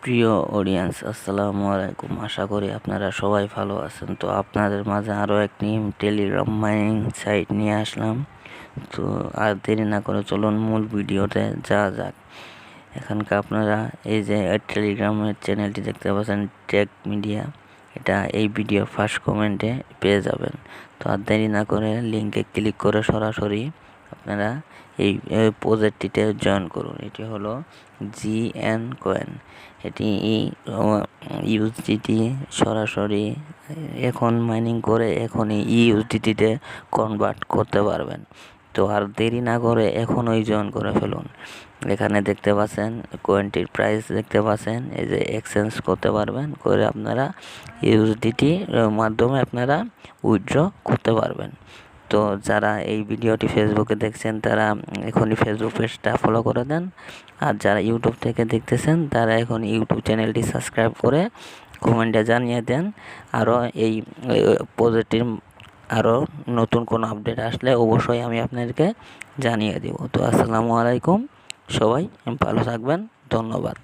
প্রিয় অডিয়েন্স, আসসালামু আলাইকুম। আশা করি আপনারা সবাই ভালো আছেন। তো আপনাদের মাঝে আরও একটি টেলিগ্রাম মাইনিং সাইট নিয়ে আসলাম। তো আর দেরি না করে চলুন মূল ভিডিওতে যাওয়া যাক। এখানকার আপনারা এই যে টেলিগ্রামের চ্যানেলটি দেখতে পাচ্ছেন, টেক মিডিয়া, এটা এই ভিডিও ফার্স্ট কমেন্টে পেয়ে যাবেন। তো আর দেরি না করে লিঙ্কে ক্লিক করে সরাসরি আপনারা এই প্রজেক্টটিতে জয়েন করুন। এটি হলো জিএন কয়েন। এটি ইউএসডিটি সরাসরি এখন মাইনিং করে এখনই ইউএসডিটিতে কনভার্ট করতে পারবেন। তো আর দেরি না করে এখনই জয়েন করে ফেলুন। এখানে দেখতে পাচ্ছেন কয়েনটির প্রাইস দেখতে পাচ্ছেন, এই যে এক্সচেঞ্জ করতে পারবেন, করে আপনারা ইউএসডিটির মাধ্যমে আপনারা উইথড্র করতে পারবেন। তো যারা এই ভিডিওটি ফেসবুকে দেখছেন তারা এখনই ফেসবুক পেজটা ফলো করে দেন, আর যারা ইউটিউব থেকে দেখতেছেন তারা এখন ইউটিউব চ্যানেলটি সাবস্ক্রাইব করে কমেন্টে জানিয়ে দেন। আরও এই প্রজেক্টটির আরও নতুন কোনো আপডেট আসলে অবশ্যই আমি আপনাদেরকে জানিয়ে দেব। তো আসসালামু আলাইকুম, সবাই ভালো থাকবেন, ধন্যবাদ।